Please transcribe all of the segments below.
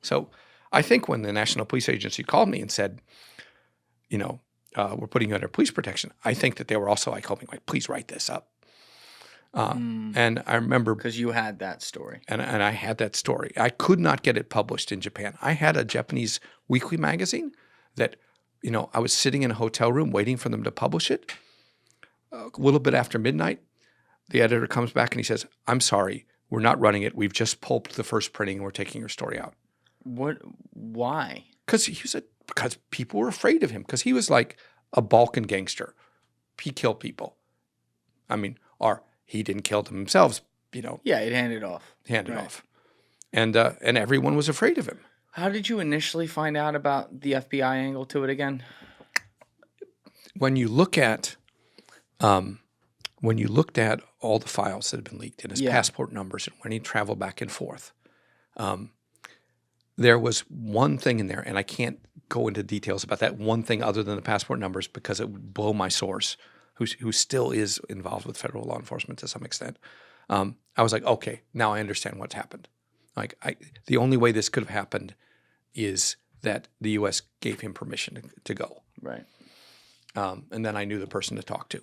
So I think when the National Police Agency called me and said, we're putting you under police protection, I think that they were also like hoping, like, please write this up. And I remember because you had that story, and I had that story. I could not get it published in Japan. I had a Japanese weekly magazine that, I was sitting in a hotel room waiting for them to publish it. A little bit after midnight, the editor comes back and he says, "I'm sorry, we're not running it. We've just pulped the first printing and we're taking your story out." What? Why? Because people were afraid of him. Because he was like a Balkan gangster. He killed people. I mean, or he didn't kill them themselves. Yeah, he'd hand it off. And everyone was afraid of him. How did you initially find out about the FBI angle to it again? When you look at, all the files that had been leaked and his passport numbers and when he traveled back and forth, there was one thing in there, and I can't go into details about that one thing other than the passport numbers because it would blow my source, who still is involved with federal law enforcement to some extent. I was like, okay, now I understand what's happened. Like, the only way this could have happened is that the U.S. gave him permission to go. Right. And then I knew the person to talk to.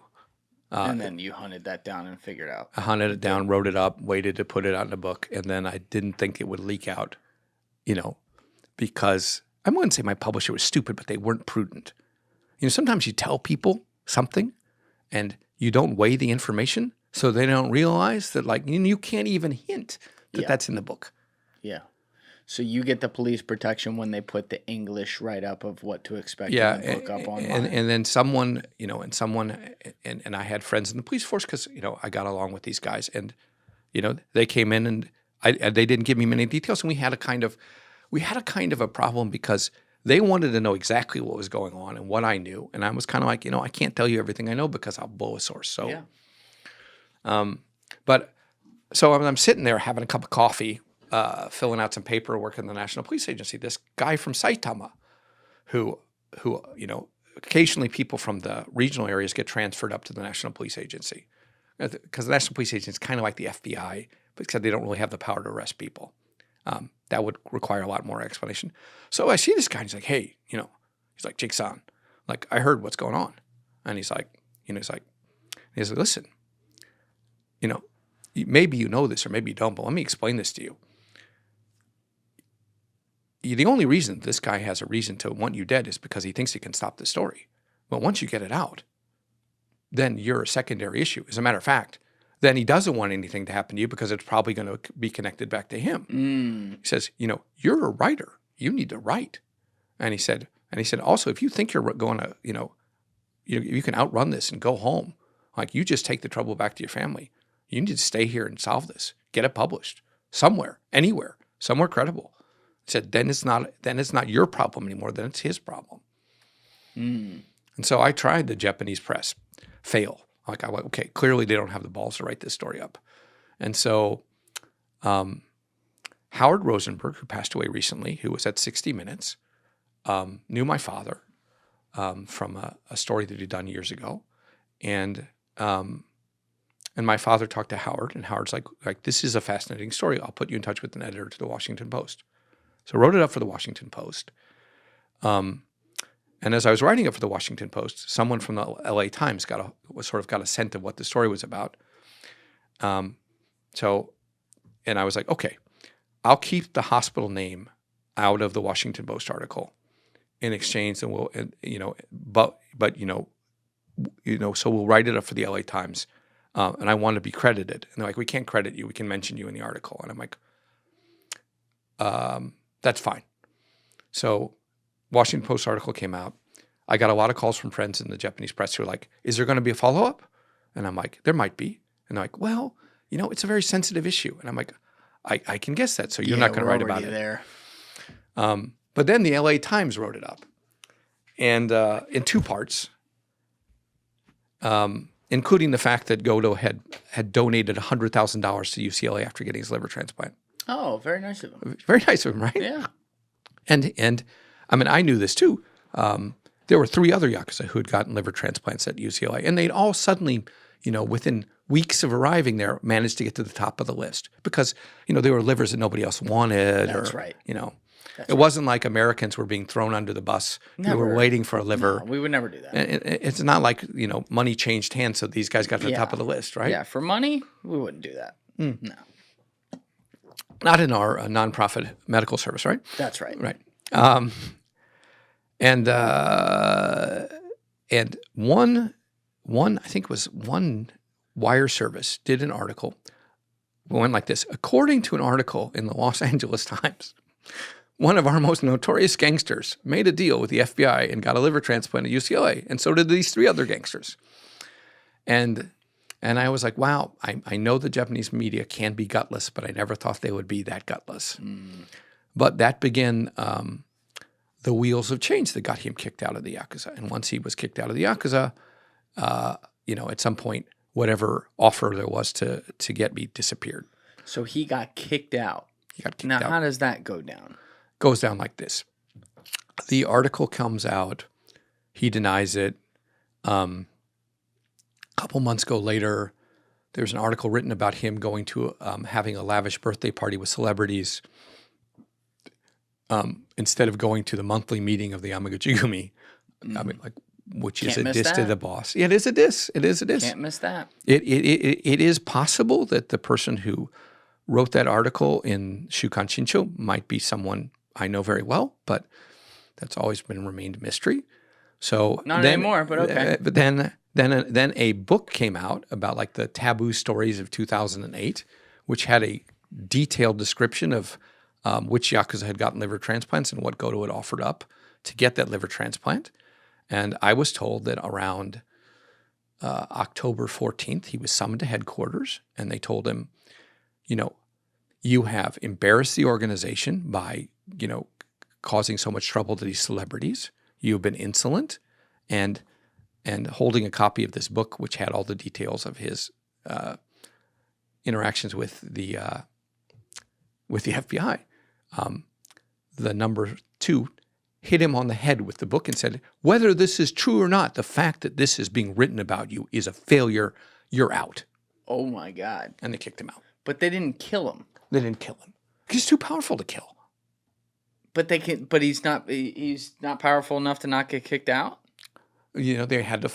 And then you hunted that down and figured out. I hunted it down, wrote it up, waited to put it out in a book, and then I didn't think it would leak out, because I wouldn't say my publisher was stupid, but they weren't prudent. Sometimes you tell people something and you don't weigh the information so they don't realize that, like, you can't even hint that that's in the book. Yeah. So you get the police protection when they put the English write-up of what to expect in the book up online. And then someone, and I had friends in the police force because, I got along with these guys. And, they came in and they didn't give me many details. And we had a kind of a problem because they wanted to know exactly what was going on and what I knew. And I was kind of like, I can't tell you everything I know because I'll blow a source. So, so I'm sitting there having a cup of coffee, filling out some paperwork in the National Police Agency. This guy from Saitama, who occasionally people from the regional areas get transferred up to the National Police Agency, because the National Police Agency is kind of like the FBI, because they don't really have the power to arrest people. That would require a lot more explanation. So I see this guy, and he's like, "Hey, he's like, Jake-san, like, I heard what's going on," and he's like, "Listen, maybe you know this or maybe you don't, but let me explain this to you. The only reason this guy has a reason to want you dead is because he thinks he can stop the story. But once you get it out, then you're a secondary issue. As a matter of fact, then he doesn't want anything to happen to you because it's probably going to be connected back to him." He says, "You're a writer. You need to write." And he said, also, if you think you're going to, you can outrun this and go home, like, you just take the trouble back to your family. You need to stay here and solve this. Get it published somewhere, anywhere, somewhere credible. He said, then it's not your problem anymore. Then it's his problem. And so I tried the Japanese press, fail. Like, I went, okay, clearly they don't have the balls to write this story up. And so Howard Rosenberg, who passed away recently, who was at 60 Minutes, knew my father from a story that he'd done years ago. And my father talked to Howard, and Howard's like, this is a fascinating story. I'll put you in touch with an editor to the Washington Post. So I wrote it up for the Washington Post. And as I was writing it for the Washington Post, someone from the LA Times got a scent of what the story was about. And I was like, okay, I'll keep the hospital name out of the Washington Post article in exchange, and so we'll write it up for the LA Times. And I want to be credited. And they're like, we can't credit you. We can mention you in the article. And I'm like, that's fine. So Washington Post article came out. I got a lot of calls from friends in the Japanese press who were like, is there going to be a follow-up? And I'm like, there might be. And they're like, well, it's a very sensitive issue. And I'm like, I can guess that. So you're not going to write about it. There. But then the LA Times wrote it up. And in two parts, including the fact that Goto had donated $100,000 to UCLA after getting his liver transplant. Oh, very nice of him. Very nice of him, right? Yeah. And I mean, I knew this too. There were 3 other Yakuza who had gotten liver transplants at UCLA, and they'd all suddenly, within weeks of arriving there, managed to get to the top of the list because, they were livers that nobody else wanted. That's right. It wasn't like Americans were being thrown under the bus. We were waiting for a liver. No, we would never do that. It's not like, money changed hands, so these guys got to the top of the list, right? Yeah, for money, we wouldn't do that. No. Not in our nonprofit medical service, right? That's right. Right. And one, I think it was one wire service did an article. It went like this. According to an article in the Los Angeles Times, one of our most notorious gangsters made a deal with the FBI and got a liver transplant at UCLA, and so did these 3 other gangsters. And I was like, wow, I know the Japanese media can be gutless, but I never thought they would be that gutless. But that began the wheels of change that got him kicked out of the Yakuza. And once he was kicked out of the Yakuza, at some point, whatever offer there was to get me disappeared. So he got kicked out. Now, how does that go down? Goes down like this. The article comes out. He denies it. A couple months ago later, there's an article written about him going to having a lavish birthday party with celebrities instead of going to the monthly meeting of the Yamaguchi-gumi. I mean, which is a diss to the boss. Yeah, it is a diss. It is a diss. Can't miss that. It is possible that the person who wrote that article in Shukan Shincho might be someone I know very well, but that's always remained a mystery. So not anymore, but okay. But then a book came out about like the taboo stories of 2008, which had a detailed description of which Yakuza had gotten liver transplants and what Goto had offered up to get that liver transplant. And I was told that around October 14th, he was summoned to headquarters, and they told him, you have embarrassed the organization by, causing so much trouble to these celebrities. You've been insolent, and holding a copy of this book, which had all the details of his interactions with the FBI. The number 2 hit him on the head with the book and said, whether this is true or not, the fact that this is being written about you is a failure. You're out. Oh, my God. And they kicked him out. But they didn't kill him. They didn't kill him. He's too powerful to kill. But they can. But he's not powerful enough to not get kicked out? They had to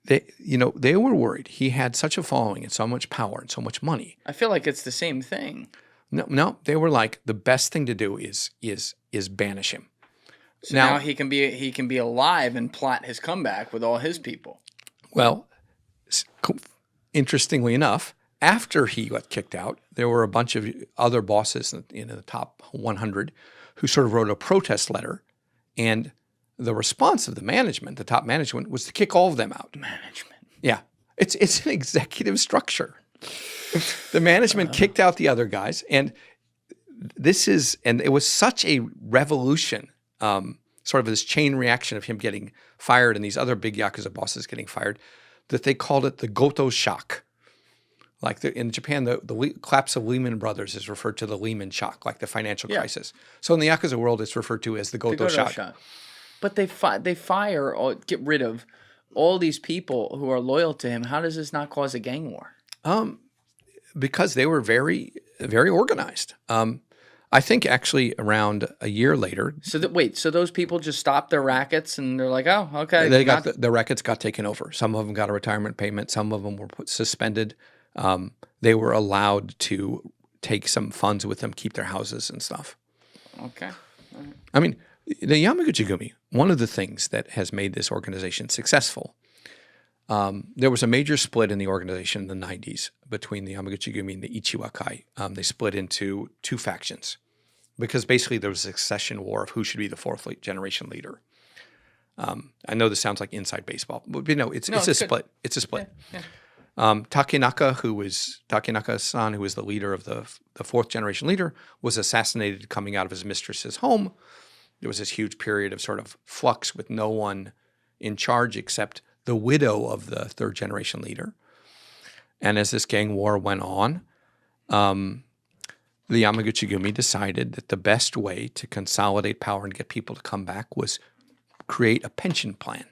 they were worried. He had such a following and so much power and so much money. I feel like it's the same thing. No, they were like, the best thing to do is banish him. So now he can be alive and plot his comeback with all his people. Well, interestingly enough, after he got kicked out, there were a bunch of other bosses in the top 100 who sort of wrote a protest letter, and the response of the top management, was to kick all of them out. Management. Yeah, it's an executive structure. The management kicked out the other guys, and it was such a revolution. Sort of this chain reaction of him getting fired and these other big Yakuza bosses getting fired, that they called it the Goto shock. Like in Japan, the collapse of Lehman Brothers is referred to the Lehman shock, like the financial crisis. So in the Yakuza world, it's referred to as the Goto shock. But they fire or get rid of all these people who are loyal to him. How does this not cause a gang war? Because they were very, very organized. I think actually around a year later. So those people just stopped their rackets and they're like, oh, okay. The rackets got taken over. Some of them got a retirement payment. Some of them were suspended. They were allowed to take some funds with them, keep their houses and stuff. Okay. Right. I mean, the Yamaguchi-gumi, one of the things that has made this organization successful, there was a major split in the organization in the 90s between the Yamaguchi-gumi and the Ichiwakai. They split into 2 factions because basically there was a succession war of who should be the 4th generation leader. I know this sounds like inside baseball, but it's a split. It's a split. Yeah. Takenaka-san, who was the leader of the 4th generation leader, was assassinated coming out of his mistress's home. There was this huge period of sort of flux with no one in charge except the widow of the 3rd generation leader. And as this gang war went on, the Yamaguchi-gumi decided that the best way to consolidate power and get people to come back was create a pension plan.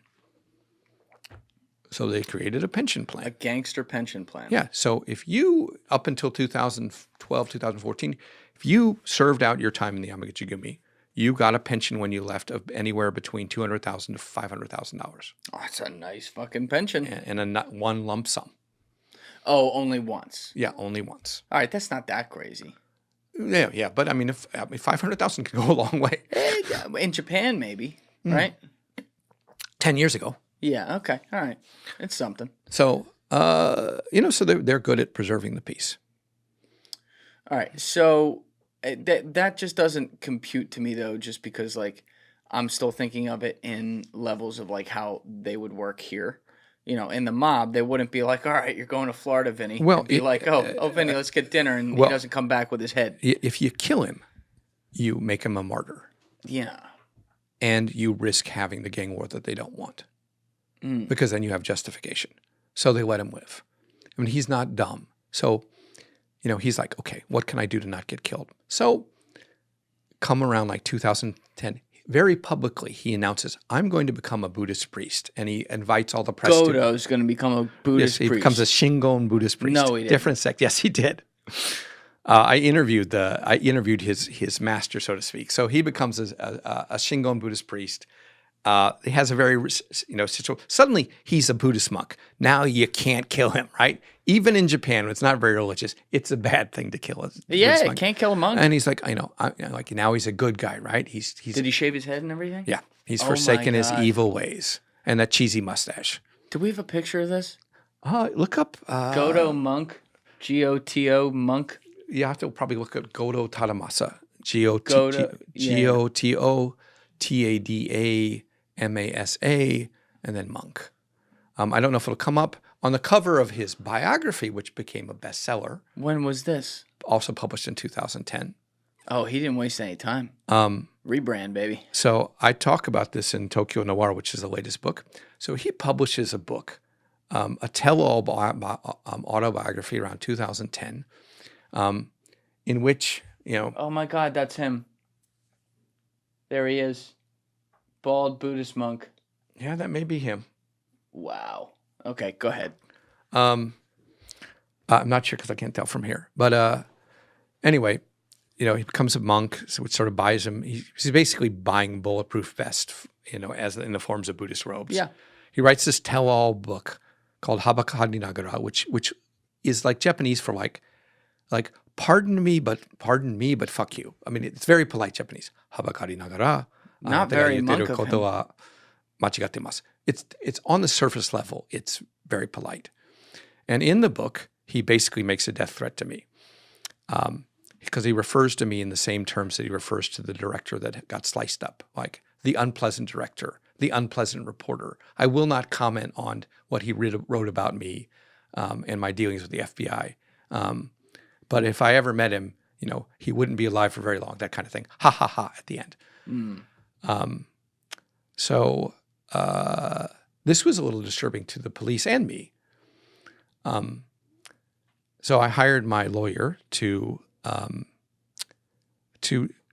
So they created a pension plan. A gangster pension plan. Yeah. So if you, up until 2012, 2014, if you served out your time in the Yamaguchi-gumi, you got a pension when you left of anywhere between $200,000 to $500,000. Oh, that's a nice fucking pension. And one lump sum. Oh, only once. Yeah, only once. All right, that's not that crazy. Yeah. But I mean, if 500,000 can go a long way. In Japan, maybe, right? 10 years ago. Yeah. Okay. All right. It's something. So, so they're good at preserving the peace. All right. So that just doesn't compute to me though, just because like I'm still thinking of it in levels of like how they would work here. In the mob, they wouldn't be like, all right, you're going to Florida, Vinny. Well, It'd be like, oh, Vinny, let's get dinner, and he doesn't come back with his head. If you kill him, you make him a martyr. Yeah. And you risk having the gang war that they don't want. Because then you have justification. So they let him live. I mean, he's not dumb. So, he's like, okay, what can I do to not get killed? So come around like 2010, very publicly, he announces, I'm going to become a Buddhist priest. And he invites all the press Godo's going to become a Buddhist priest. He becomes a Shingon Buddhist priest. No, he didn't. Different sect. Yes, he did. I interviewed his master, so to speak. So he becomes a Shingon Buddhist priest. He has a very, suddenly he's a Buddhist monk. Now you can't kill him, right? Even in Japan, when it's not very religious, it's a bad thing to kill a Buddhist monk. Can't kill a monk. And he's like, like now he's a good guy, right? He's Did he shave his head and everything? Yeah, he's forsaken his evil ways and that cheesy mustache. Do we have a picture of this? Look up Godo monk, Goto monk. You have to probably look at Godo Tadamasa, Gototadamasa, and then monk. I don't know if it'll come up on the cover of his biography, which became a bestseller. When was this? Also published in 2010. Oh, he didn't waste any time. Rebrand, baby. So I talk about this in Tokyo Noir, which is the latest book. So he publishes a book, a tell-all autobiography around 2010, in which, Oh my God, that's him. There he is. Bald Buddhist monk. Yeah, that may be him. Wow. Okay, go ahead. I'm not sure because I can't tell from here. But anyway, he becomes a monk, so it sort of buys him. He's basically buying bulletproof vests, as in the forms of Buddhist robes. Yeah. He writes this tell-all book called Habakari Nagara, which is like Japanese for like pardon me, but fuck you. I mean, it's very polite Japanese. Habakari Nagara. Not very monk of him. Machigattemasu. It's on the surface level. It's very polite. And in the book, he basically makes a death threat to me. Because he refers to me in the same terms that he refers to the director that got sliced up, like the unpleasant director, the unpleasant reporter. I will not comment on what he wrote about me and my dealings with the FBI. But if I ever met him, he wouldn't be alive for very long, that kind of thing. Ha, ha, ha, at the end. So this was a little disturbing to the police and me. So I hired my lawyer to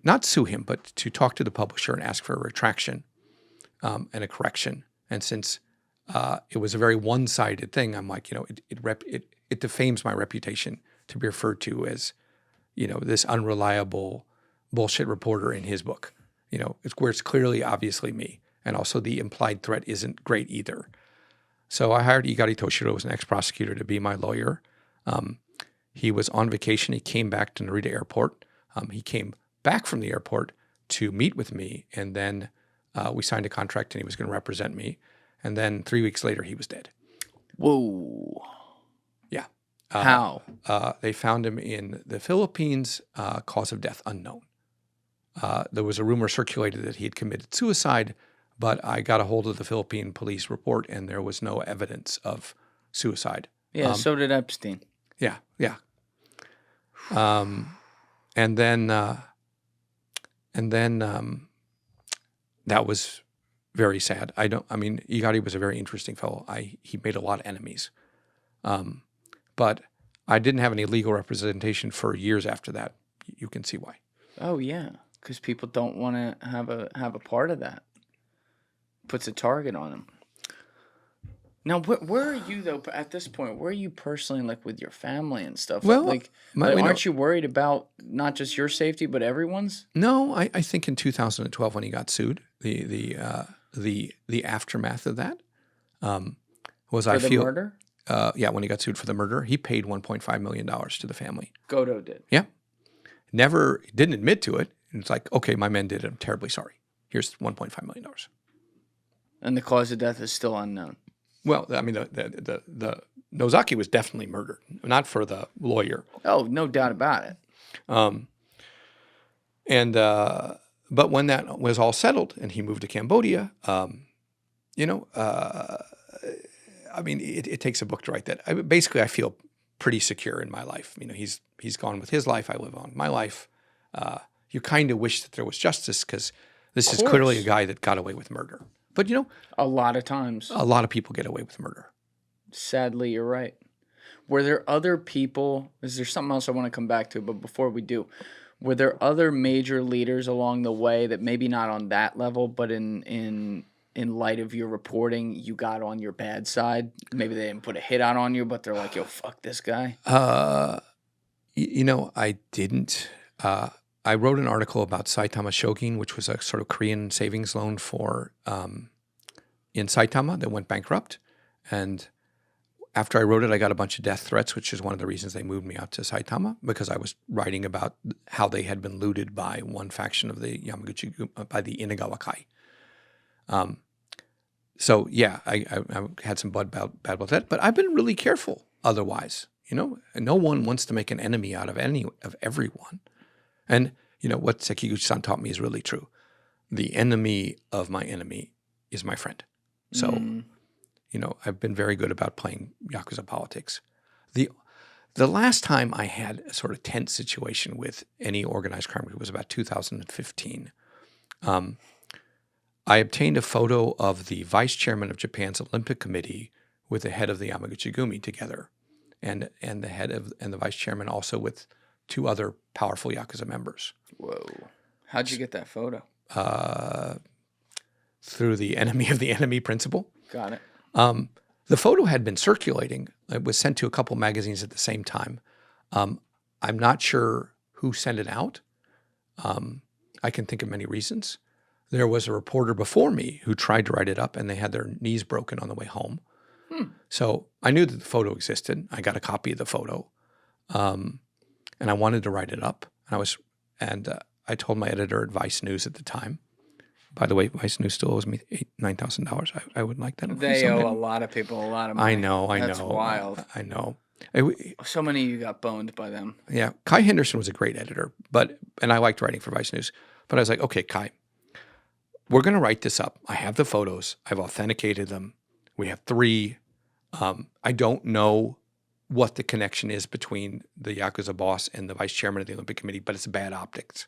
not sue him, but to talk to the publisher and ask for a retraction and a correction. And since it was a very one-sided thing, I'm like, it defames my reputation to be referred to as, this unreliable bullshit reporter in his book. It's where it's clearly, obviously me. And also the implied threat isn't great either. So I hired Igari Toshiro, who was an ex-prosecutor, to be my lawyer. He was on vacation. He came back to Narita Airport. He came back from the airport to meet with me, and then we signed a contract, and he was going to represent me. And then 3 weeks later, he was dead. Whoa. Yeah. How? They found him in the Philippines, cause of death unknown. There was a rumor circulated that he had committed suicide, but I got a hold of the Philippine police report, and there was no evidence of suicide. Yeah, so did Epstein. Yeah. And then that was very sad. Igari was a very interesting fellow. He made a lot of enemies. But I didn't have any legal representation for years after that. You can see why. Oh yeah, because people don't want to have a part of that. Puts a target on him. Now, where are you though at this point? Where are you personally, like with your family and stuff? Well, Aren't you worried about not just your safety but everyone's no, I think in 2012 when he got sued, the aftermath of that was for the murder? yeah, when he got sued for the murder, he paid $1.5 million to the family. Godo did. Yeah. Never, didn't admit to it. It's like, okay, my men did it. I'm terribly sorry. Here's $1.5 million. And the cause of death is still unknown. Well, I mean, the Nozaki was definitely murdered, not for the lawyer. Oh, no doubt about it. But when that was all settled and he moved to Cambodia, you know, I mean, it takes a book to write that. Basically, I feel pretty secure in my life. You know, he's gone with his life. I live on my life. You kind of wish that there was justice because this is clearly a guy that got away with murder. But, you know, a lot of times, a lot of people get away with murder. Sadly, you're right. Were there other people? Is there something else I want to come back to? But before we do, were there other major leaders along the way that maybe not on that level, but in light of your reporting, you got on your bad side? Maybe they didn't put a hit out on you, but they're like, yo, fuck this guy. You know, I didn't. I wrote an article about Saitama Shokin, which was a sort of Korean savings loan for in Saitama that went bankrupt. And after I wrote it, I got a bunch of death threats, which is one of the reasons they moved me out to Saitama, because I was writing about how they had been looted by one faction of the Yamaguchi, by the Inagawa Kai. So yeah, I had some bad about that, but I've been really careful otherwise. You know, no one wants to make an enemy out of everyone. And you know what Sekiguchi-san taught me is really true. The enemy of my enemy is my friend. So, you know, I've been very good about playing Yakuza politics. The last time I had a sort of tense situation with any organized crime group was about 2015. I obtained a photo of the vice chairman of Japan's Olympic Committee with the head of the Yamaguchi-gumi together, and the head of and the vice chairman also with two other powerful Yakuza members. Whoa. How'd you get that photo? Through the enemy of the enemy principle. Got it. The photo had been circulating. It was sent to a couple magazines at the same time. I'm not sure who sent it out. I can think of many reasons. There was a reporter before me who tried to write it up, and they had their knees broken on the way home. So I knew that the photo existed. I got a copy of the photo, and I wanted to write it up. And I told my editor at Vice News at the time. By the way, Vice News still owes me $9,000. I would like that. They owe a lot of people a lot of money. I know. That's wild. I know. So many of you got boned by them. Yeah. Kai Henderson was a great editor, and I liked writing for Vice News. But I was like, okay, Kai, we're going to write this up. I have the photos. I've authenticated them. We have 3. I don't know what the connection is between the Yakuza boss and the vice chairman of the Olympic Committee, but it's bad optics.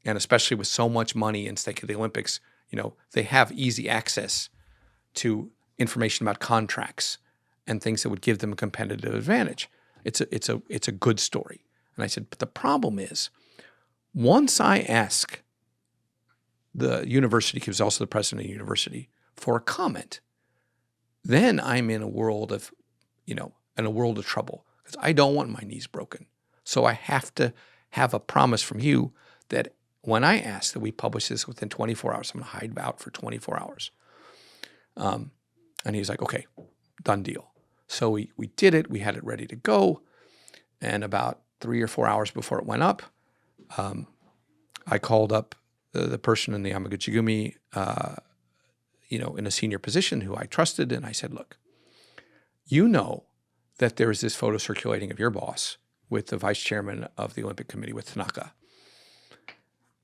And especially with so much money in stake at the Olympics, you know, they have easy access to information about contracts and things that would give them a competitive advantage. It's a good story. And I said, but the problem is, once I ask the university, he was also the president of the university, for a comment, then I'm in a world of, you know, in a world of trouble because I don't want my knees broken. So I have to have a promise from you that when I ask that we publish this within 24 hours, I'm going to hide out for 24 hours. And he's like, okay, done deal. So we did it. We had it ready to go. And about 3 or 4 hours before it went up, I called up the person in the Yamaguchi-gumi, you know, in a senior position who I trusted. And I said, look, you know that there is this photo circulating of your boss with the vice chairman of the Olympic Committee, with Tanaka.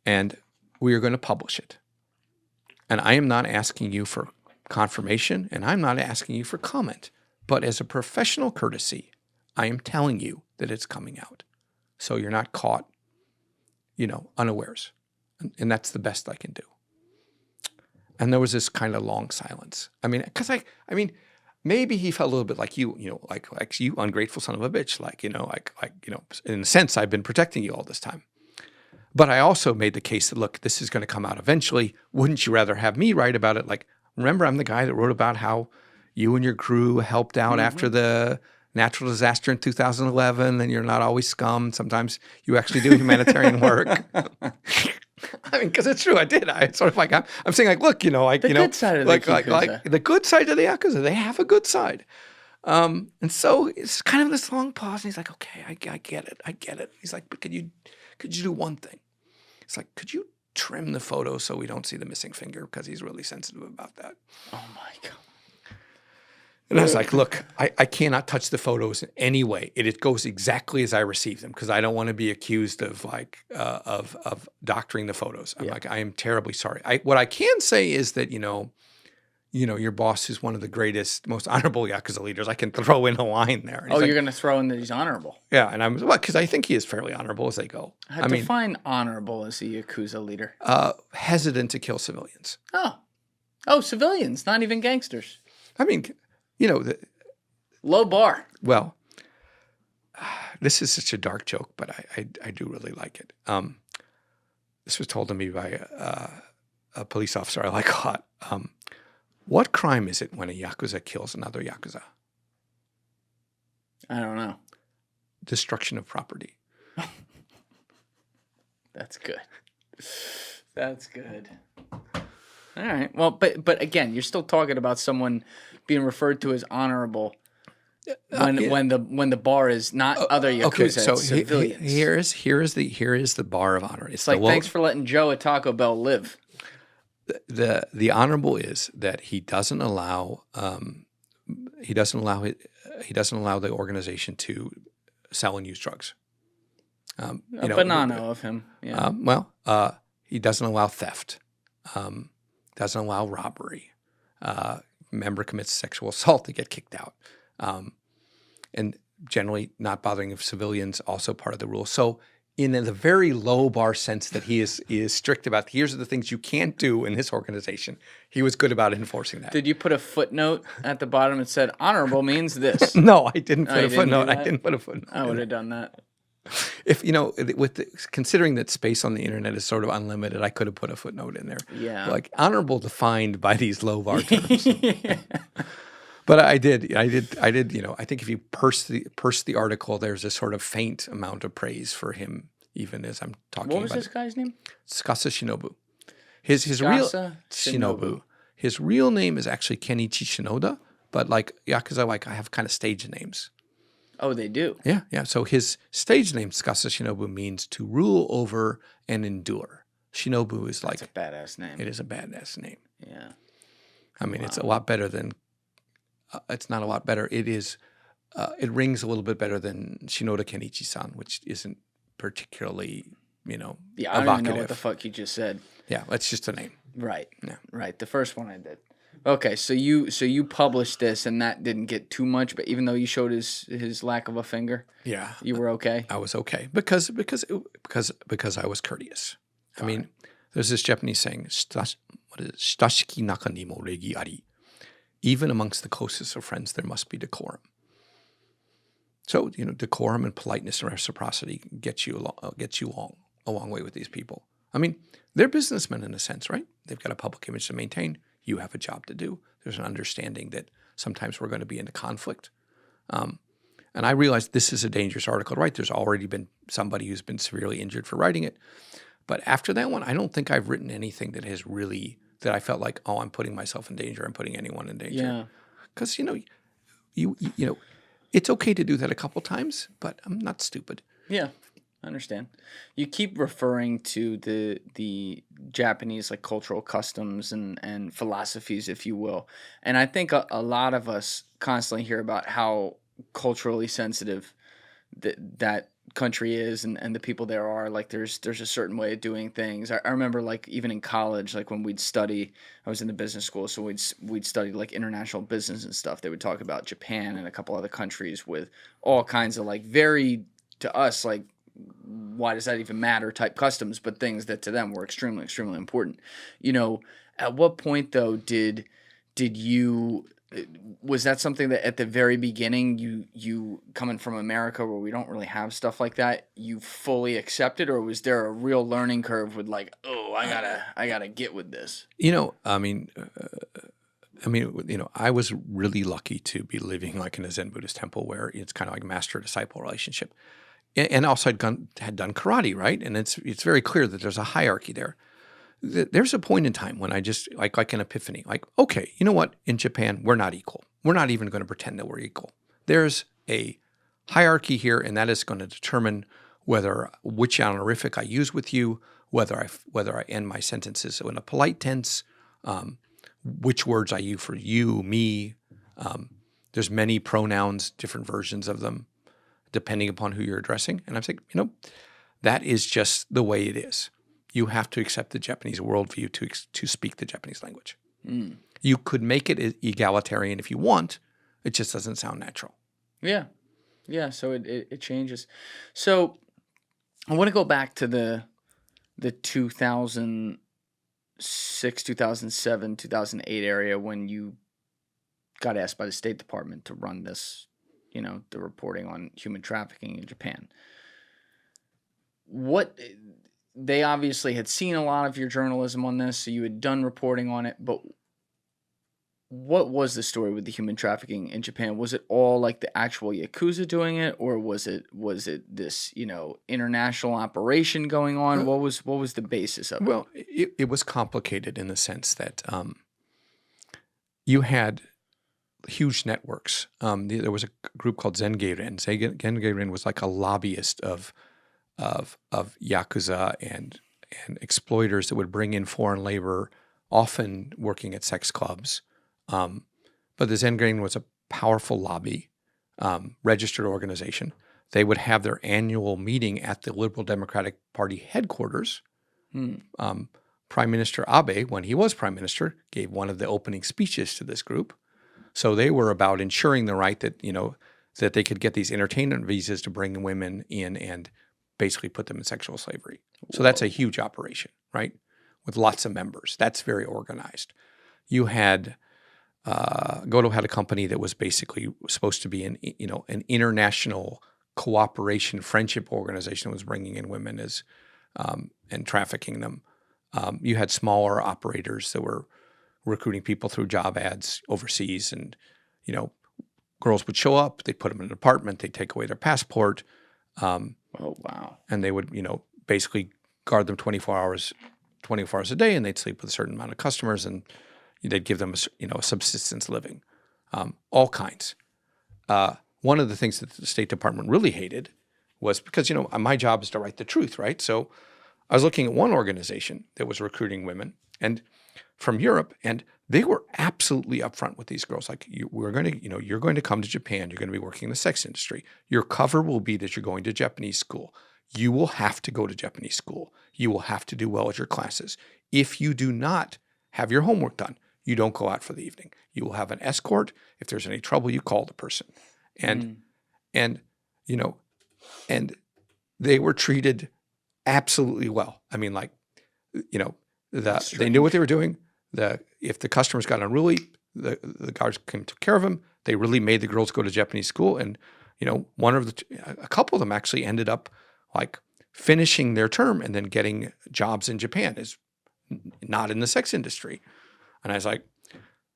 And we are going to publish it. And I am not asking you for confirmation, and I'm not asking you for comment. But as a professional courtesy, I am telling you that it's coming out. So you're not caught, you know, unawares. And that's the best I can do. And there was this kind of long silence. I mean, because I mean, maybe he felt a little bit like you know, like you ungrateful son of a bitch, like, you know, like, you know, in a sense, I've been protecting you all this time. But I also made the case that, look, this is going to come out eventually. Wouldn't you rather have me write about it? Like, remember, I'm the guy that wrote about how, you and your crew helped out after the natural disaster in 2011, and you're not always scum. Sometimes you actually do humanitarian work. I mean, because it's true, I did. I sort of like I'm saying like, look, The good side of the Yakuza. like the good side of the Yakuza. They have a good side. And so it's kind of this long pause, and he's like, okay, I get it. I get it. He's like, but could you do one thing? It's like, could you trim the photo so we don't see the missing finger? Because he's really sensitive about that. Oh my God. And I was like, look, I cannot touch the photos in any way. It goes exactly as I received them because I don't want to be accused of like of doctoring the photos. I'm like, I am terribly sorry. What I can say is that, your boss is one of the greatest, most honorable Yakuza leaders. I can throw in a line there. And Oh, you're going to throw in that he's honorable. Yeah, and because I think he is fairly honorable as they go. I mean, define honorable as a Yakuza leader. Hesitant to kill civilians. Oh, civilians, not even gangsters. I mean, low bar. Well, this is such a dark joke, but I do really like it. This was told to me by a police officer I like a lot. What crime is it when a Yakuza kills another Yakuza? I don't know. Destruction of property. That's good. That's good. All right. Well, but again, you're still talking about someone being referred to as honorable when the bar is not other Yakuza, okay, so it's civilians. Here is the bar of honor. It's like, thanks for letting Joe at Taco Bell live. The honorable is that he doesn't allow the organization to sell and use drugs. Banana of him. Yeah. He doesn't allow theft. Doesn't allow robbery. Member commits sexual assault, they get kicked out. And generally not bothering of civilians, also part of the rule. So in the very low bar sense that he is strict about, here's the things you can't do in this organization, he was good about enforcing that. Did you put a footnote at the bottom that said honorable means this? No, I didn't put a footnote. I didn't put a footnote. I would have done that. If considering that space on the internet is sort of unlimited, I could have put a footnote in there. Yeah, like honorable defined by these low bar terms. But I did. I think if you purse the article, there's a sort of faint amount of praise for him, even as I'm talking about. What was this guy's name? Tsukasa Shinobu. His real Shinobu. His real name is actually Kenichi Shinoda, but like Yakuza, I have kind of stage names. Oh, they do? Yeah. So his stage name, Tsukasa Shinobu, means to rule over and endure. Shinobu is like... That's a badass name. It is a badass name. Yeah. I mean, It's a lot better than... it's not a lot better. It is... it rings a little bit better than Shinoda Kenichi-san, which isn't particularly, Yeah, I evocative. don't even know what the fuck you just said. Yeah, that's just a name. Right. Yeah. Right. The first one I did. Okay, so you published this, and that didn't get too much, but even though you showed his lack of a finger, yeah, you were okay. I was okay because I was courteous. I mean, there's this Japanese saying, "Shitashiki naka ni mo regi ari." Even amongst the closest of friends, there must be decorum. So decorum and politeness and reciprocity gets you a long way with these people. I mean, they're businessmen in a sense, right? They've got a public image to maintain. You have a job to do. There's an understanding that sometimes we're going to be in a conflict. And I realized this is a dangerous article to write. There's already been somebody who's been severely injured for writing it. But after that one, I don't think I've written anything that has really, that I felt like, oh, I'm putting myself in danger. I'm putting anyone in danger. Yeah. Because, it's okay to do that a couple times, but I'm not stupid. Yeah. I understand. You keep referring to the Japanese cultural customs and philosophies, if you will. And I think a lot of us constantly hear about how culturally sensitive that country is and the people there are. There's a certain way of doing things. I remember even in college, when we'd study, I was in the business school, so we'd study international business and stuff. They would talk about Japan and a couple other countries with all kinds of very, to us, why does that even matter type customs, but things that to them were extremely, extremely important. At what point though was that something that at the very beginning you coming from America where we don't really have stuff like that, you fully accepted, or was there a real learning curve with I gotta get with this? I mean, I mean, I was really lucky to be living like in a Zen Buddhist temple where it's kind of like a master-disciple relationship. And also had done karate, right? And it's very clear that there's a hierarchy there. There's a point in time when I just, like an epiphany, like, okay, you know what? In Japan, we're not equal. We're not even going to pretend that we're equal. There's a hierarchy here, and that is going to determine which honorific I use with you, whether I end my sentences in a polite tense, which words I use for you, me. There's many pronouns, different versions of them, depending upon who you're addressing. And I'm saying, that is just the way it is. You have to accept the Japanese worldview to speak the Japanese language. Mm. You could make it egalitarian if you want. It just doesn't sound natural. Yeah. Yeah, so it changes. So I want to go back to the 2006, 2007, 2008 area when you got asked by the State Department to run this, the reporting on human trafficking in Japan. They obviously had seen a lot of your journalism on this, so you had done reporting on it, but what was the story with the human trafficking in Japan? Was it all like the actual Yakuza doing it, or was it this, international operation going on? What was the basis of it? Well, it was complicated in the sense that you had huge networks. There was a group called Zengeiren. Zengeiren was like a lobbyist of Yakuza and exploiters that would bring in foreign labor, often working at sex clubs. But the Zengeiren was a powerful lobby, registered organization. They would have their annual meeting at the Liberal Democratic Party headquarters. Prime Minister Abe, when he was prime minister, gave one of the opening speeches to this group. So they were about ensuring the right that, that they could get these entertainment visas to bring women in and basically put them in sexual slavery. So that's a huge operation, right? With lots of members. That's very organized. You had Goto had a company that was basically supposed to be an international cooperation friendship organization that was bringing in women and trafficking them. You had smaller operators that were recruiting people through job ads overseas, and girls would show up, they'd put them in an apartment, they'd take away their passport. Oh wow! And they would basically guard them 24 hours a day, and they'd sleep with a certain amount of customers, and they'd give them a subsistence living, all kinds. One of the things that the State Department really hated was because my job is to write the truth, right? So I was looking at one organization that was recruiting women and from Europe, and they were absolutely upfront with these girls. Like, you're going to come to Japan. You're going to be working in the sex industry. Your cover will be that you're going to Japanese school. You will have to go to Japanese school. You will have to do well at your classes. If you do not have your homework done, you don't go out for the evening. You will have an escort. If there's any trouble, you call the person. And they were treated absolutely well. I mean, they knew what they were doing. If the customers got unruly, the guards came and took care of them. They really made the girls go to Japanese school, and a couple of them actually ended up finishing their term and then getting jobs in Japan, is not in the sex industry. And I was like,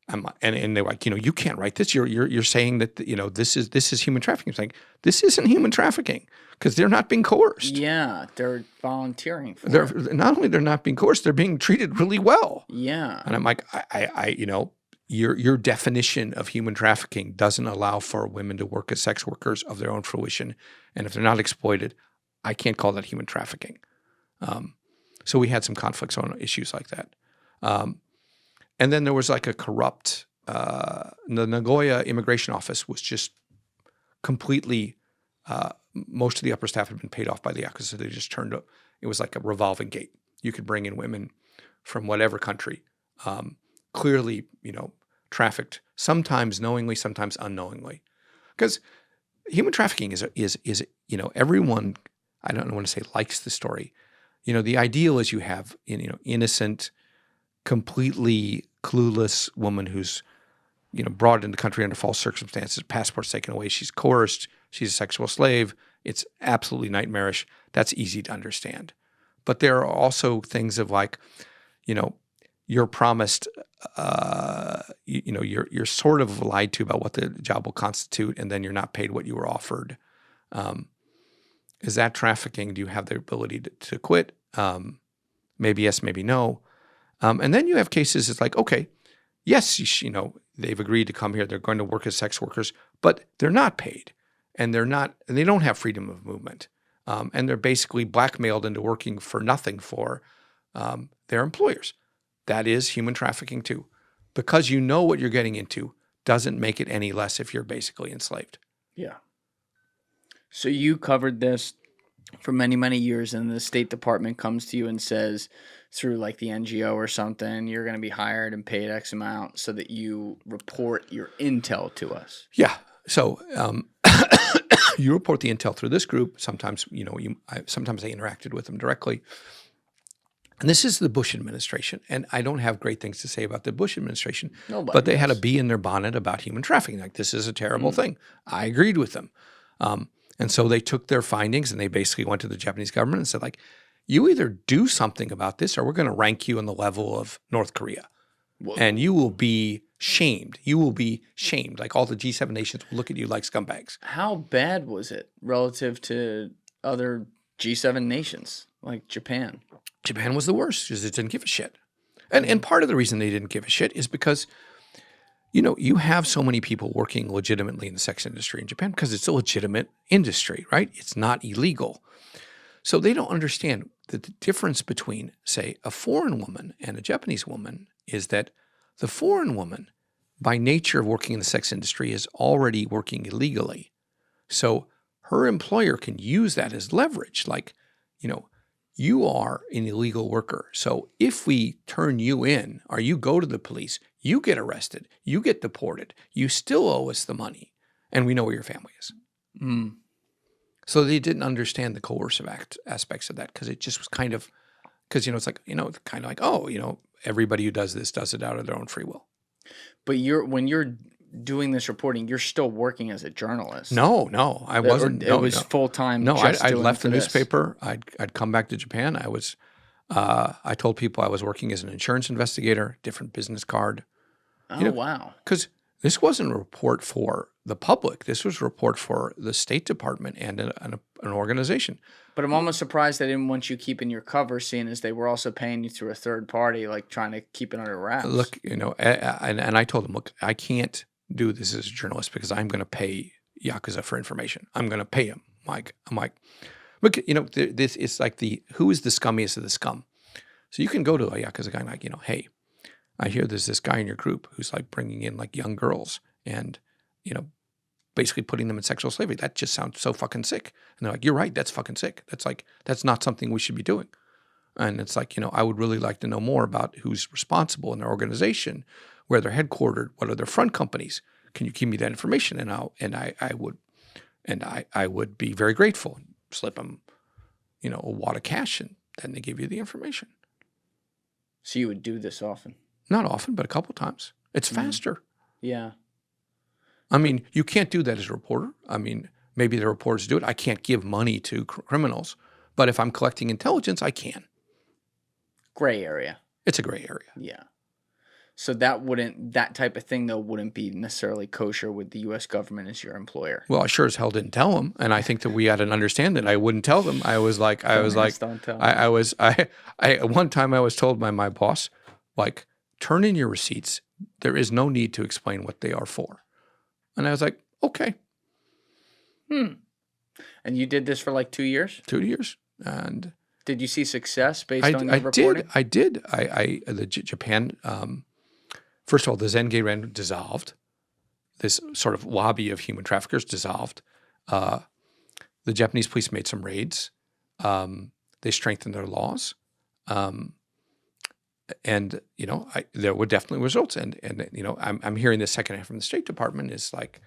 and they were like, you can't write this. You're saying that this is human trafficking. It's like, this isn't human trafficking because they're not being coerced. Yeah, they're volunteering for it. Not only they're not being coerced, they're being treated really well. Yeah. And I'm like, your definition of human trafficking doesn't allow for women to work as sex workers of their own fruition, and if they're not exploited, I can't call that human trafficking. So we had some conflicts on issues like that. And then there was a corrupt, the Nagoya immigration office was just completely, most of the upper staff had been paid off by the Yakuza. So they just turned up. It was like a revolving gate. You could bring in women from whatever country, clearly, trafficked, sometimes knowingly, sometimes unknowingly. Because human trafficking is everyone, I don't want to say likes the story. The ideal is you have, innocent, completely clueless woman who's, brought into the country under false circumstances, passports taken away, she's coerced, she's a sexual slave. It's absolutely nightmarish. That's easy to understand. But there are also things of you're promised, you're sort of lied to about what the job will constitute, and then you're not paid what you were offered. Is that trafficking? Do you have the ability to quit? Maybe yes, maybe no. And then you have cases, it's like, okay, yes, they've agreed to come here. They're going to work as sex workers, but they're not paid, and they don't have freedom of movement. And they're basically blackmailed into working for nothing for their employers. That is human trafficking too. Because you know what you're getting into doesn't make it any less if you're basically enslaved. Yeah. So you covered this for many, many years, and the State Department comes to you and says, through like the NGO or something, you're going to be hired and paid X amount so that you report your intel to us. Yeah. So you report the intel through this group. Sometimes, sometimes I interacted with them directly. And this is the Bush administration. And I don't have great things to say about the Bush administration. Nobody but they had a does. bee in their bonnet about human trafficking. Like, this is a terrible thing. I agreed with them. And so they took their findings and they basically went to the Japanese government and said, like, you either do something about this or we're going to rank you on the level of North Korea. Whoa. And you will be shamed. You will be shamed. Like, all the G7 nations will look at you like scumbags. How bad was it relative to other G7 nations like Japan? Japan was the worst because it didn't give a shit. And part of the reason they didn't give a shit is because, you have so many people working legitimately in the sex industry in Japan because it's a legitimate industry, right? It's not illegal. So they don't understand that the difference between, say, a foreign woman and a Japanese woman is that the foreign woman, by nature of working in the sex industry, is already working illegally. So her employer can use that as leverage. Like, you are an illegal worker. So if we turn you in or you go to the police, you get arrested, you get deported, you still owe us the money, and we know where your family is. Mm. So they didn't understand the coercive aspects of that because it just was kind of, because, it's like, kind of like, everybody who does this does it out of their own free will. But when you're doing this reporting, you're still working as a journalist. No, I wasn't. It was full time. No, I left the newspaper. I'd come back to Japan. I told people I was working as an insurance investigator, different business card. Oh, wow. Because this wasn't a report for the public. This was a report for the State Department and an organization. But I'm almost surprised they didn't want you keeping your cover, seeing as they were also paying you through a third party, like trying to keep it under wraps. Look, and I told them, look, I can't do this as a journalist because I'm going to pay Yakuza for information. I'm going to pay him. I'm like, look, this is like who is the scummiest of the scum? So you can go to a Yakuza guy and like, hey, I hear there's this guy in your group who's like bringing in like young girls and, basically putting them in sexual slavery. That just sounds so fucking sick. And they're like, you're right. That's fucking sick. That's not something we should be doing. And it's like, I would really like to know more about who's responsible in their organization, where they're headquartered, what are their front companies. Can you give me that information? And I would be very grateful. And slip them, a wad of cash, and then they give you the information. So you would do this often? Not often, but a couple times. It's faster. Yeah. I mean, you can't do that as a reporter. I mean, maybe the reporters do it. I can't give money to criminals, but if I'm collecting intelligence, I can. Gray area. It's a gray area. Yeah. So that type of thing, though, wouldn't be necessarily kosher with the U.S. government as your employer. Well, I sure as hell didn't tell them, and I think that we had an understanding. I wouldn't tell them. One time I was told by my boss, like, turn in your receipts. There is no need to explain what they are for. And I was like, okay. And you did this for like 2 years? 2 years. And did you see success based on your reporting? I did. Japan, first of all, the Zengai-ren dissolved. This sort of lobby of human traffickers dissolved. The Japanese police made some raids. They strengthened their laws. And there were definitely results. And I'm hearing this secondhand from the State Department is like,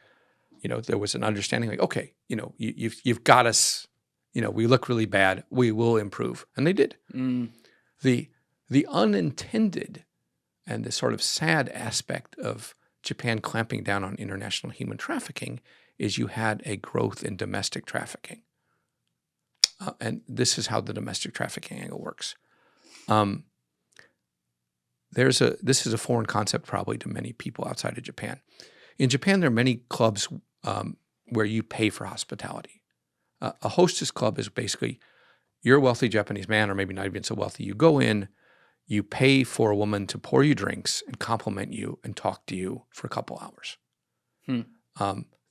there was an understanding like, okay, you've got us, we look really bad. We will improve. And they did. The unintended and the sort of sad aspect of Japan clamping down on international human trafficking is you had a growth in domestic trafficking. And this is how the domestic trafficking angle works. this is a foreign concept probably to many people outside of Japan. In Japan, there are many clubs where you pay for hospitality. A hostess club is basically, you're a wealthy Japanese man, or maybe not even so wealthy. You go in, you pay for a woman to pour you drinks and compliment you and talk to you for a couple hours.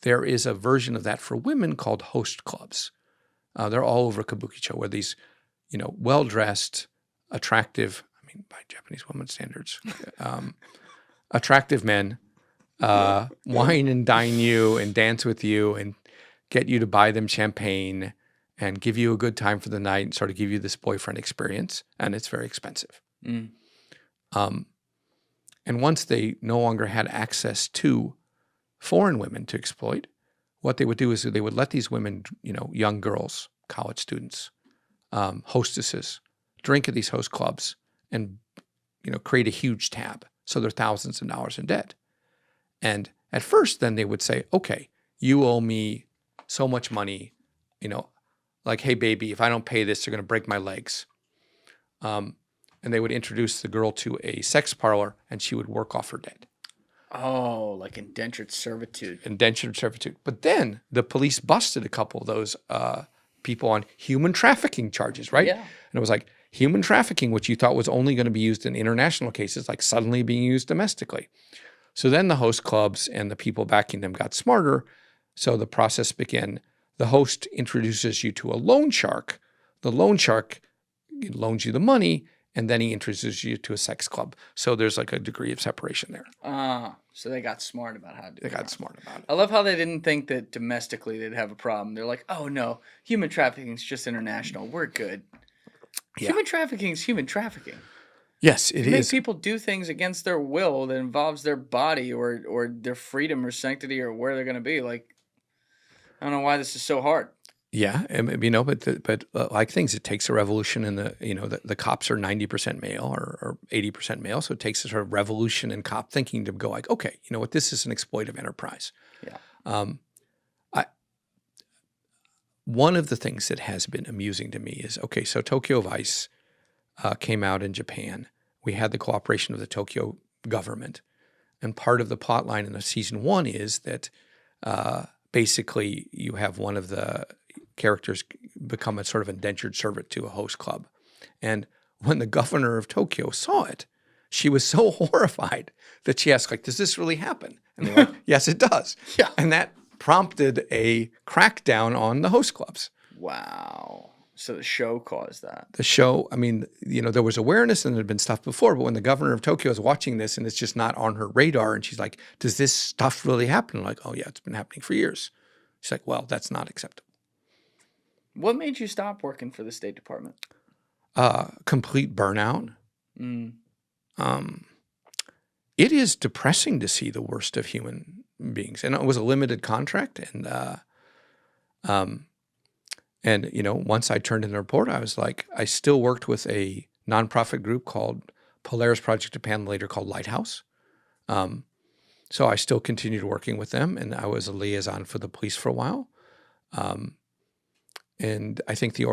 There is a version of that for women called host clubs. They're all over Kabukicho, where these, well-dressed, attractive, by Japanese women standards, attractive men wine and dine you and dance with you and get you to buy them champagne and give you a good time for the night and sort of give you this boyfriend experience. And it's very expensive. And once they no longer had access to foreign women to exploit, what they would do is they would let these women, young girls, college students, hostesses, drink at these host clubs and, create a huge tab. So they're thousands of dollars in debt. And at first, then they would say, okay, you owe me so much money, like, hey, baby, if I don't pay this, they're going to break my legs. And they would introduce the girl to a sex parlor and she would work off her debt. Oh, like indentured servitude. Indentured servitude. But then the police busted a couple of those people on human trafficking charges, right? Yeah. And it was like human trafficking, which you thought was only going to be used in international cases, like suddenly being used domestically. So then the host clubs and the people backing them got smarter. So the process began. The host introduces you to a loan shark. The loan shark loans you the money, and then he introduces you to a sex club. So there's like a degree of separation there. So they got smart about how to do it. They got smart about it. I love how they didn't think that domestically they'd have a problem. They're like, oh no, human trafficking is just international. We're good. Yeah. Human trafficking is human trafficking. Yes, it is. Make people do things against their will that involves their body or their freedom or sanctity or where they're going to be. Like, I don't know why this is so hard. Yeah, but like things, it takes a revolution in the cops are 90% male or 80% male, so it takes a sort of revolution in cop thinking to go like, okay, you know what, this is an exploitive enterprise. Yeah. One of the things that has been amusing to me is, okay, so Tokyo Vice came out in Japan. We had the cooperation of the Tokyo government, and part of the plot line in the season 1 is that basically you have one of the characters become a sort of indentured servant to a host club. And when the governor of Tokyo saw it, she was so horrified that she asked, like, does this really happen? And they're like, yes, it does. Yeah. And that prompted a crackdown on the host clubs. Wow. So the show caused that. The show, there was awareness and there had been stuff before, but when the governor of Tokyo is watching this and it's just not on her radar and she's like, does this stuff really happen? I'm like, oh yeah, it's been happening for years. She's like, well, that's not acceptable. What made you stop working for the State Department? Complete burnout. It is depressing to see the worst of human beings. And it was a limited contract. And once I turned in the report, I was like, I still worked with a nonprofit group called Polaris Project Japan, later called Lighthouse. So I still continued working with them, and I was a liaison for the police for a while. And I think the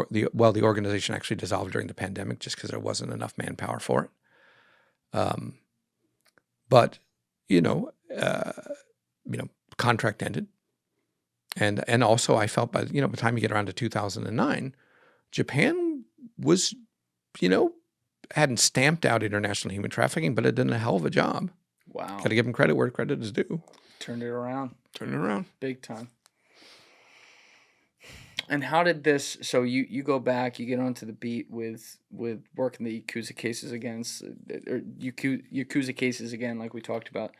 organization actually dissolved during the pandemic just because there wasn't enough manpower for it. But contract ended. And also I felt by the time you get around to 2009, Japan was, hadn't stamped out international human trafficking, but it did a hell of a job. Wow. Got to give them credit where credit is due. Turned it around. Turned it around. Big time. And how did this, so you go back, you get onto the beat with working the Yakuza cases Yakuza cases again, like we talked about.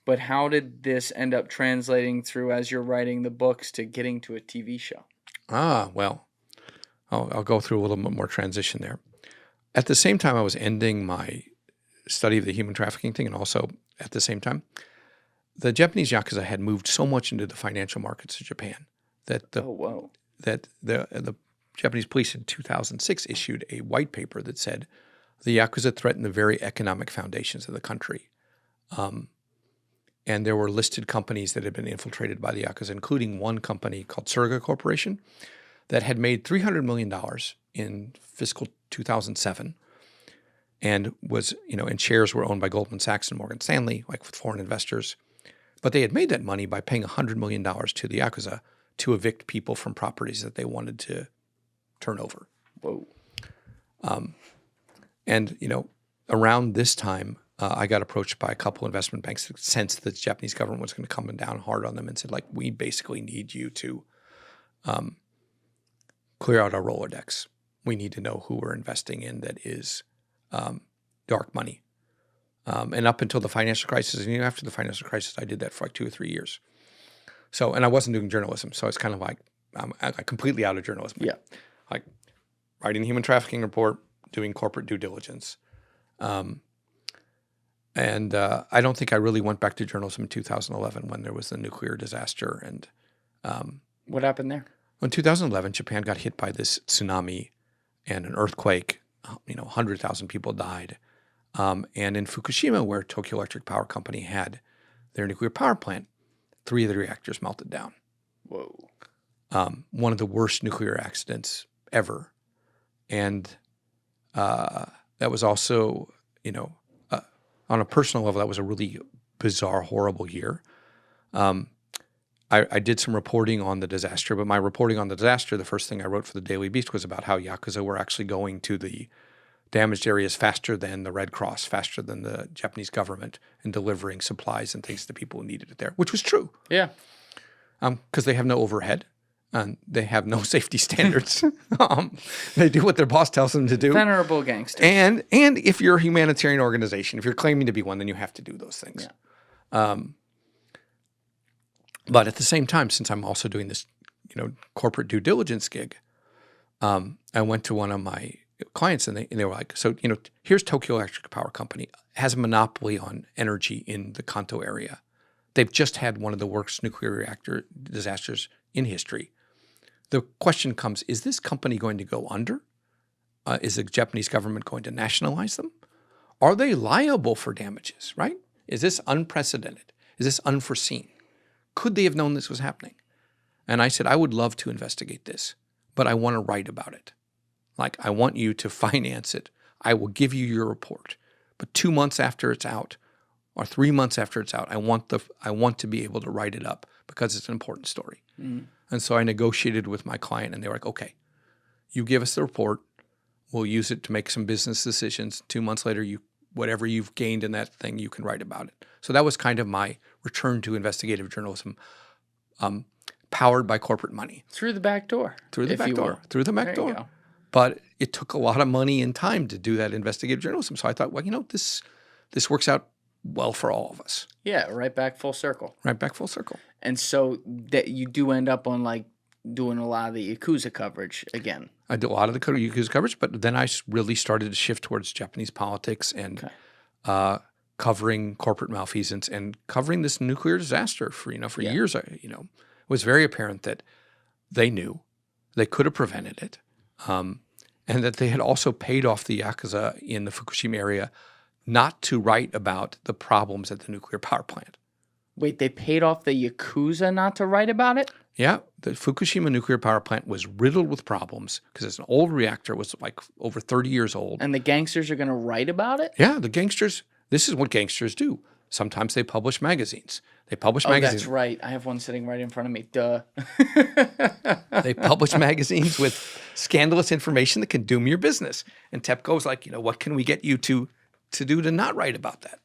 But how did this end up translating through as you're writing the books to getting to a TV show? Well, I'll go through a little bit more transition there. At the same time, I was ending my study of the human trafficking thing, and also at the same time, the Japanese Yakuza had moved so much into the financial markets of Japan that the Japanese police in 2006 issued a white paper that said the Yakuza threaten the very economic foundations of the country. And there were listed companies that had been infiltrated by the Yakuza, including one company called Surga Corporation that had made $300 million in fiscal 2007 and was, and shares were owned by Goldman Sachs and Morgan Stanley, like with foreign investors. But they had made that money by paying $100 million to the Yakuza to evict people from properties that they wanted to turn over. Whoa. And, around this time, I got approached by a couple investment banks that sensed that the Japanese government was going to come down hard on them and said, like, we basically need you to clear out our Rolodex. We need to know who we're investing in that is dark money. And up until the financial crisis, and even after the financial crisis, I did that for like 2 or 3 years. So, and I wasn't doing journalism, so it's kind of like I'm completely out of journalism. Yeah. Like writing the human trafficking report, doing corporate due diligence. And I don't think I really went back to journalism in 2011 when there was the nuclear disaster. And what happened there? in 2011, Japan got hit by this tsunami and an earthquake. 100,000 people died. And in Fukushima, where Tokyo Electric Power Company had their nuclear power plant, 3 of the reactors melted down. Whoa. One of the worst nuclear accidents ever. And that was also, on a personal level, that was a really bizarre, horrible year. I did some reporting on the disaster, but my reporting on the disaster, the first thing I wrote for the Daily Beast was about how Yakuza were actually going to the damaged areas faster than the Red Cross, faster than the Japanese government, and delivering supplies and things to people who needed it there, which was true. Yeah. Because they have no overhead and they have no safety standards. They do what their boss tells them to do. Venerable gangsters. And if you're a humanitarian organization, if you're claiming to be one, then you have to do those things. Yeah. But at the same time, since I'm also doing this, corporate due diligence gig, I went to one of my clients and they were like, so, here's Tokyo Electric Power Company, has a monopoly on energy in the Kanto area. They've just had one of the worst nuclear reactor disasters in history. The question comes, is this company going to go under? Is the Japanese government going to nationalize them? Are they liable for damages, right? Is this unprecedented? Is this unforeseen? Could they have known this was happening? And I said, I would love to investigate this, but I want to write about it. Like, I want you to finance it. I will give you your report. But 2 months after it's out, or 3 months after it's out, I want to be able to write it up because it's an important story. Mm. And so I negotiated with my client, and they were like, okay, you give us the report. We'll use it to make some business decisions. 2 months later, whatever you've gained in that thing, you can write about it. So that was kind of my return to investigative journalism, powered by corporate money. Through the back door. Through the back door. Through the back there door. You go. But it took a lot of money and time to do that investigative journalism. So I thought, well, this works out well for all of us. Yeah, right back full circle. Right back full circle. And so that you do end up on like doing a lot of the Yakuza coverage again. I did a lot of the Yakuza coverage, but then I really started to shift towards Japanese politics and covering corporate malfeasance and covering this nuclear disaster for years. It was very apparent that they knew they could have prevented it, and that they had also paid off the Yakuza in the Fukushima area not to write about the problems at the nuclear power plant. Wait, they paid off the Yakuza not to write about it? Yeah, the Fukushima nuclear power plant was riddled with problems because it's an old reactor. It was like over 30 years old. And the gangsters are going to write about it? Yeah, the gangsters, this is what gangsters do. Sometimes they publish magazines. They publish magazines. Oh, that's right. I have one sitting right in front of me. Duh. They publish magazines with scandalous information that can doom your business. And TEPCO was like, what can we get you to do to not write about that?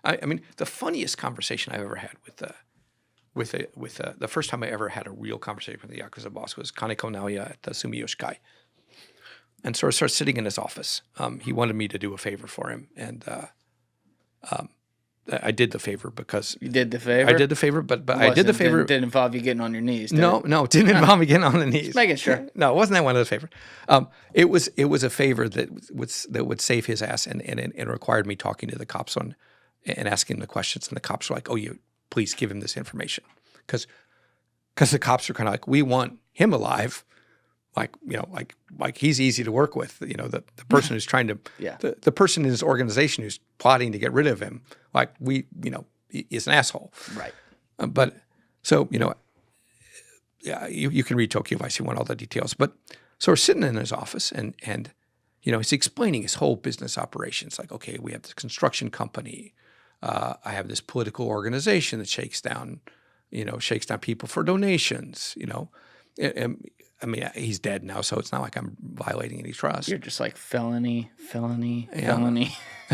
I mean, the funniest conversation I've ever had the first time I ever had a real conversation with the Yakuza boss was Kaneko Naoya at the Sumiyoshikai. And so I started sitting in his office. He wanted me to do a favor for him. And I did the favor because... You did the favor? I did the favor, but I did the favor... Didn't involve you getting on your knees, did No, it didn't involve me getting on the knees. Just making sure. No, it wasn't that one of those favors. It was a favor that would save his ass and required me talking to the cops and asking the questions. And the cops were like, oh, please give him this information. Because the cops are kind of like, we want him alive. Like he's easy to work with. The person who's trying to, the person in his organization who's plotting to get rid of him, is an asshole. Right. But so, you can read Tokyo Vice, you want all the details. But so we're sitting in his office and he's explaining his whole business operations. Like, okay, we have this construction company. I have this political organization that shakes down people for donations. I mean, he's dead now, so it's not like I'm violating any trust. You're just like felony. And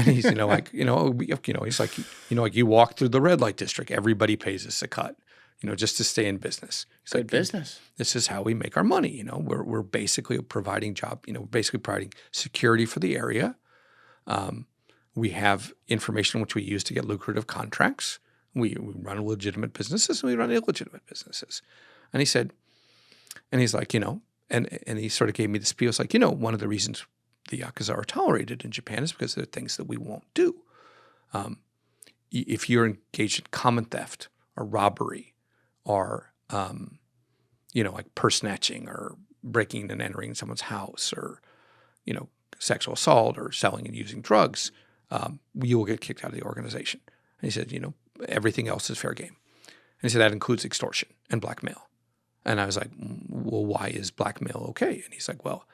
he's, he's like, like you walk through the red light district, everybody pays us a cut, just to stay in business. It's Good like, business. This is how we make our money. We're basically providing providing security for the area. We have information which we use to get lucrative contracts. We run legitimate businesses and we run illegitimate businesses. And he said, and he's like, and he sort of gave me the spiel. It's like, one of the reasons the Yakuza are tolerated in Japan is because there are things that we won't do. If you're engaged in common theft or robbery or, like purse snatching or breaking and entering someone's house or, sexual assault or selling and using drugs, you will get kicked out of the organization. And he said, everything else is fair game. And he said that includes extortion and blackmail. And I was like, well, why is blackmail okay? And he's like, well,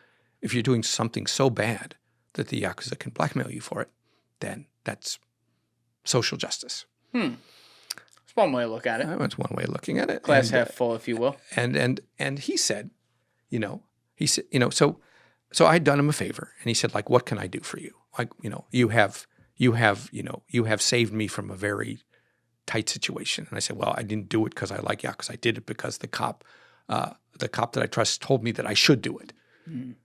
if you're doing something so bad that the Yakuza can blackmail you for it, then that's social justice. It's one way to look at it. That's one way of looking at it. Glass half full, if you will. And he said, so I'd done him a favor. And he said, like, what can I do for you? Like, you have saved me from a very tight situation. And I said, well, I didn't do it because I like Yakuza. I did it because the cop that I trust told me that I should do it. And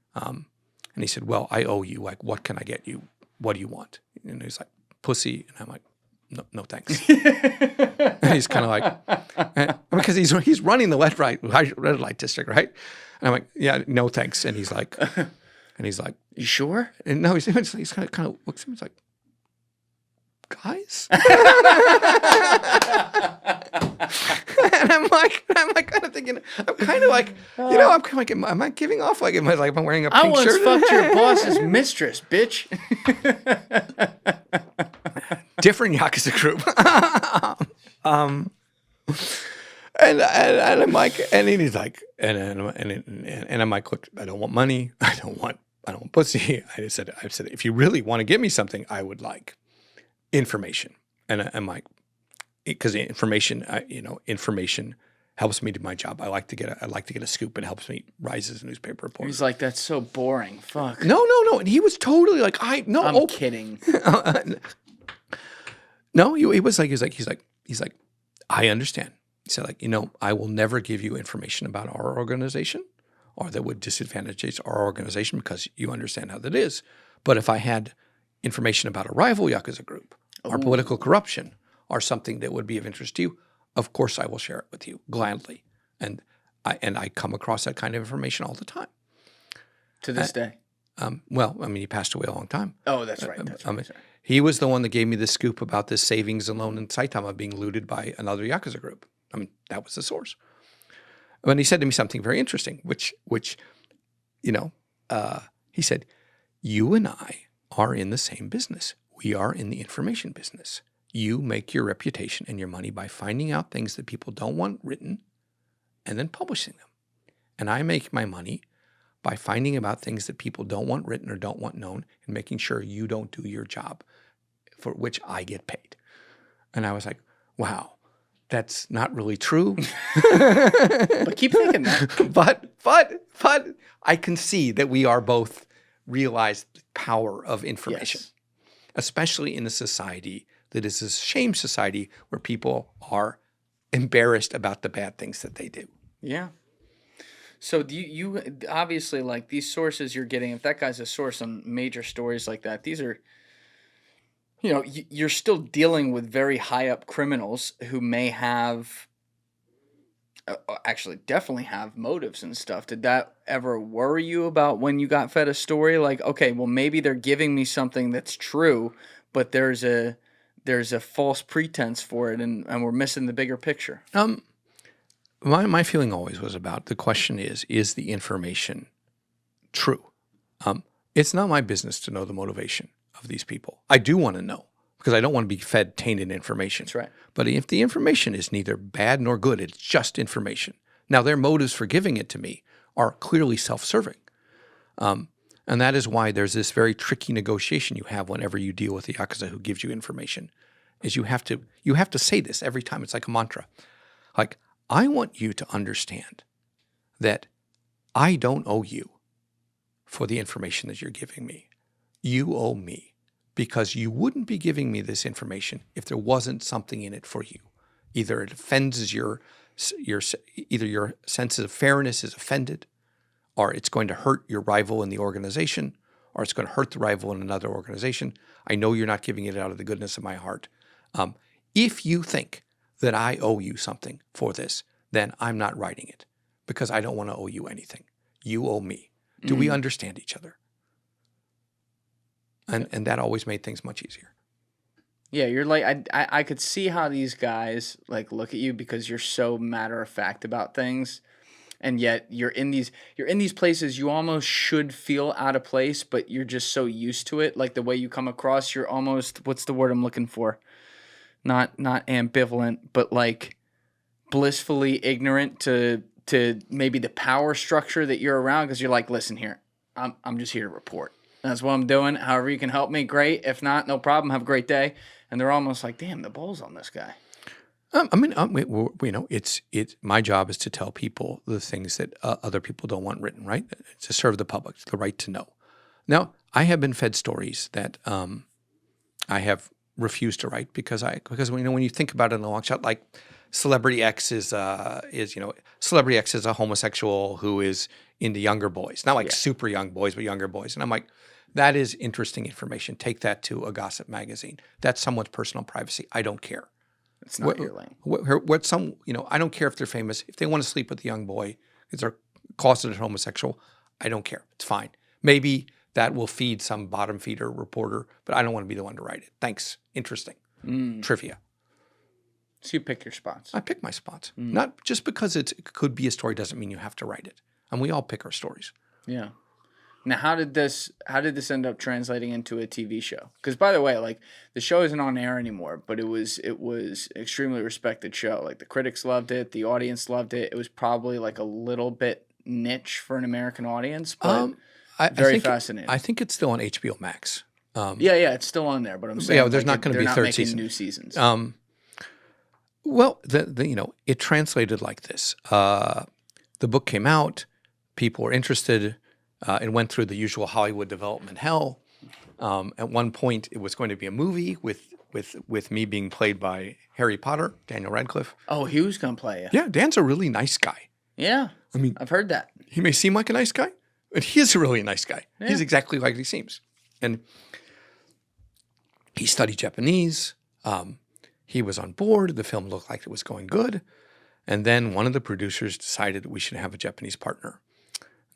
he said, well, I owe you. Like, what can I get you? What do you want? And he's like, pussy. And I'm like, no thanks. And he's kind of like, because he's running the red light district, right? And I'm like, yeah, no thanks. And he's like, you sure? And no, he's kind of looks at me. He's like, guys. And I'm like kind of thinking, I'm kind of like, am I giving off like, am I wearing a pink shirt? I once fucked your boss's mistress, bitch. Different Yakuza group. And I'm like, and he's like, and I'm like, look, I don't want money. I don't want pussy. I said, if you really want to give me something, I would like information. And I'm like, because information helps me do my job. I like to get a scoop. It helps me rise as a newspaper reporter. He's like, that's so boring. Fuck. No. And he was totally like, I'm kidding. No, he was like, he's like, I understand. He said, like, I will never give you information about our organization or that would disadvantage our organization because you understand how that is. But if I had information about a rival Yakuza group or political corruption or something that would be of interest to you, of course I will share it with you gladly. And I come across that kind of information all the time. To this day? Well, I mean, he passed away a long time. Oh, that's right. Sorry. He was the one that gave me the scoop about this savings and loan in Saitama being looted by another Yakuza group. I mean, that was the source. And he said to me something very interesting, which he said, you and I are in the same business. We are in the information business. You make your reputation and your money by finding out things that people don't want written and then publishing them. And I make my money by finding about things that people don't want written or don't want known and making sure you don't do your job for which I get paid. And I was like, wow, that's not really true. But keep thinking that. But I can see that we are both realize the power of information, yes. Especially in a society that is a shame society where people are embarrassed about the bad things that they do. Yeah. So do you obviously, like, these sources you're getting, if that guy's a source on major stories like that, these are, you're still dealing with very high up criminals who may have, actually definitely have motives and stuff. Did that ever worry you about when you got fed a story? Like, okay, well, maybe they're giving me something that's true, but there's a false pretense for it, and we're missing the bigger picture. My feeling always was about the question is the information true? It's not my business to know the motivation of these people. I do want to know because I don't want to be fed tainted information. That's right. But if the information is neither bad nor good, it's just information. Now, their motives for giving it to me are clearly self-serving. And And that is why there's this very tricky negotiation you have whenever you deal with the Yakuza who gives you information, is you have to say this every time. It's like a mantra. Like, I want you to understand that I don't owe you for the information that you're giving me. You owe me because you wouldn't be giving me this information if there wasn't something in it for you. Either it offends either your sense of fairness is offended, or it's going to hurt your rival in the organization, or it's going to hurt the rival in another organization. I know you're not giving it out of the goodness of my heart. If you think that I owe you something for this, then I'm not writing it because I don't want to owe you anything. You owe me. Do we understand each other? And that always made things much easier. Yeah, you're like I could see how these guys like look at you because you're so matter of fact about things, and yet you're in these places you almost should feel out of place, but you're just so used to it. Like the way you come across, you're almost, what's the word I'm looking for? Not ambivalent, but like blissfully ignorant to maybe the power structure that you're around, because you're like, listen here, I'm just here to report. That's what I'm doing. However you can help me, great. If not, no problem. Have a great day. And they're almost like, damn, the ball's on this guy. It's my job is to tell people the things that other people don't want written, right? To serve the public, the right to know. Now, I have been fed stories that I have refused to write because when you think about it in a long shot, like Celebrity X is Celebrity X is a homosexual who is into younger boys, not like super young boys, but younger boys, and I'm like, that is interesting information. Take that to a gossip magazine. That's someone's personal privacy. I don't care. It's not your lane. I don't care if they're famous. If they want to sleep with a young boy because they're closeted homosexual, I don't care. It's fine. Maybe that will feed some bottom feeder reporter, but I don't want to be the one to write it. Thanks. Interesting. Trivia. So you pick your spots. I pick my spots. Not just because it could be a story doesn't mean you have to write it. And we all pick our stories. Yeah. Now, how did this end up translating into a TV show? Because, by the way, like, the show isn't on air anymore, but it was extremely respected show. Like, the critics loved it, the audience loved it. It was probably like a little bit niche for an American audience, but very fascinating. I think it's still on HBO Max. Yeah, it's still on there, but I'm saying there's not going to be a third season. New seasons. Well, it translated like this. The book came out, people were interested. It went through the usual Hollywood development hell. At one point, it was going to be a movie with me being played by Harry Potter, Daniel Radcliffe. Oh, he was going to play it. Yeah, Dan's a really nice guy. Yeah, I mean, I've heard that. He may seem like a nice guy, but he is a really nice guy. Yeah. He's exactly like he seems. And he studied Japanese. He was on board. The film looked like it was going good. And then one of the producers decided that we should have a Japanese partner.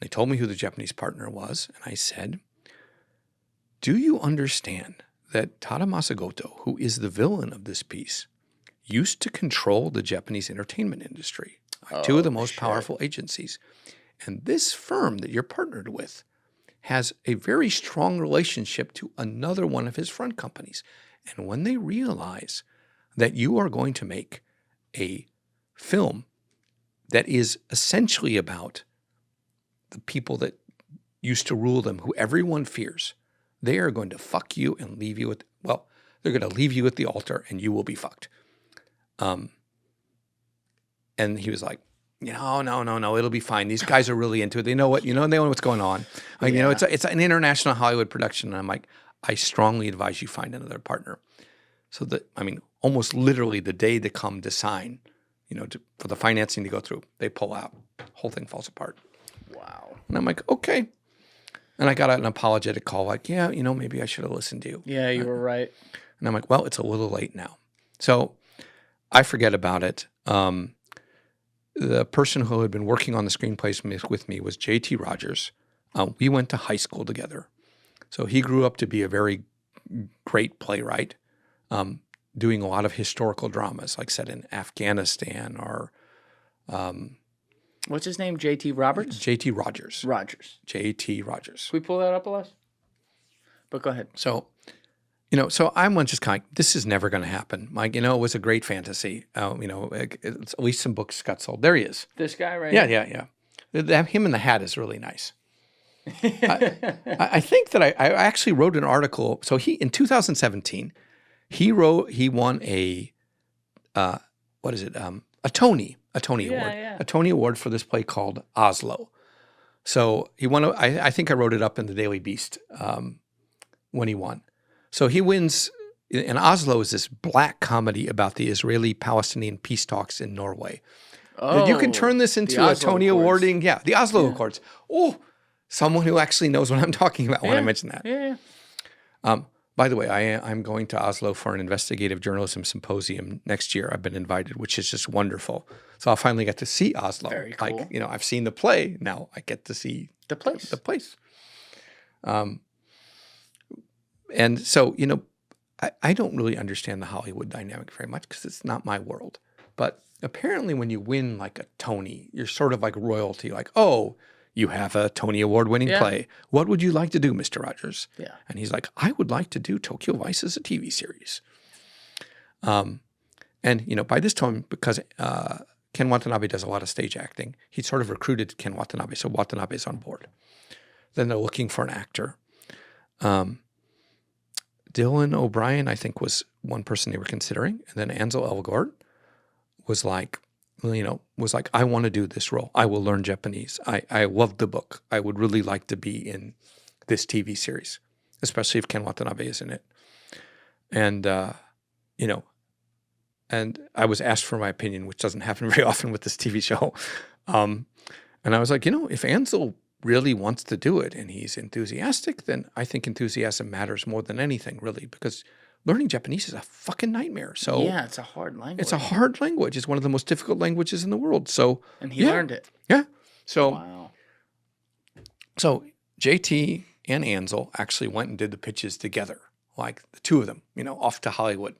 They told me who the Japanese partner was, and I said, do you understand that Tadamasa Goto, who is the villain of this piece, used to control the Japanese entertainment industry, two of the most powerful agencies. And this firm that you're partnered with has a very strong relationship to another one of his front companies. And when they realize that you are going to make a film that is essentially about the people that used to rule them, who everyone fears, they are going to fuck you and leave you they're going to leave you at the altar and you will be fucked. And he was like, no, it'll be fine. These guys are really into it. They know they know what's going on. Like, it's an international Hollywood production. And I'm like, I strongly advise you find another partner. So almost literally the day they come to sign, for the financing to go through, they pull out. Whole thing falls apart. Wow. And I'm like, okay. And I got an apologetic call like, maybe I should have listened to you. Yeah, you were right. And I'm like, well, it's a little late now. So I forget about it. The person who had been working on the screenplays with me was J.T. Rogers. We went to high school together. So he grew up to be a very great playwright, doing a lot of historical dramas, like set in Afghanistan or... What's his name? J.T. Roberts? J.T. Rogers. J.T. Rogers. Can we pull that up, Elias? But go ahead. So, so I'm just kind of, this is never going to happen. Like, it was a great fantasy. At least some books got sold. There he is. This guy right here? Yeah. Him in the hat is really nice. I think that I actually wrote an article. So in 2017, he won a what is it? A Tony Award, yeah. a Tony Award for this play called Oslo. So he won. I think I wrote it up in the Daily Beast when he won. So he wins. And Oslo is this black comedy about the Israeli-Palestinian peace talks in Norway. Oh, You can turn this into a Tony awarding. Yeah, the Oslo Accords. Oh, someone who actually knows what I'm talking about when I mention that. Yeah. By the way, I'm going to Oslo for an investigative journalism symposium next year. I've been invited, which is just wonderful. So I'll finally get to see Oslo. Very cool. Like, I've seen the play. Now I get to see The place. The place. And so, I don't really understand the Hollywood dynamic very much because it's not my world. But apparently when you win like a Tony, you're sort of like royalty. Like, oh, you have a Tony Award-winning play. What would you like to do, Mr. Rogers? Yeah. And he's like, I would like to do Tokyo Vice as a TV series. And, by this time, because Ken Watanabe does a lot of stage acting, he sort of recruited Ken Watanabe, so Watanabe's on board. Then they're looking for an actor. Dylan O'Brien, I think, was one person they were considering. And then Ansel Elgort was like, I want to do this role. I will learn Japanese. I love the book. I would really like to be in this TV series, especially if Ken Watanabe is in it. And, and I was asked for my opinion, which doesn't happen very often with this TV show. And I was like, if Ansel really wants to do it and he's enthusiastic, then I think enthusiasm matters more than anything, really, because learning Japanese is a fucking nightmare. So yeah, it's a hard language. It's a hard language. It's one of the most difficult languages in the world. So and he learned it. Yeah. So wow. So JT and Ansel actually went and did the pitches together, like the two of them, off to Hollywood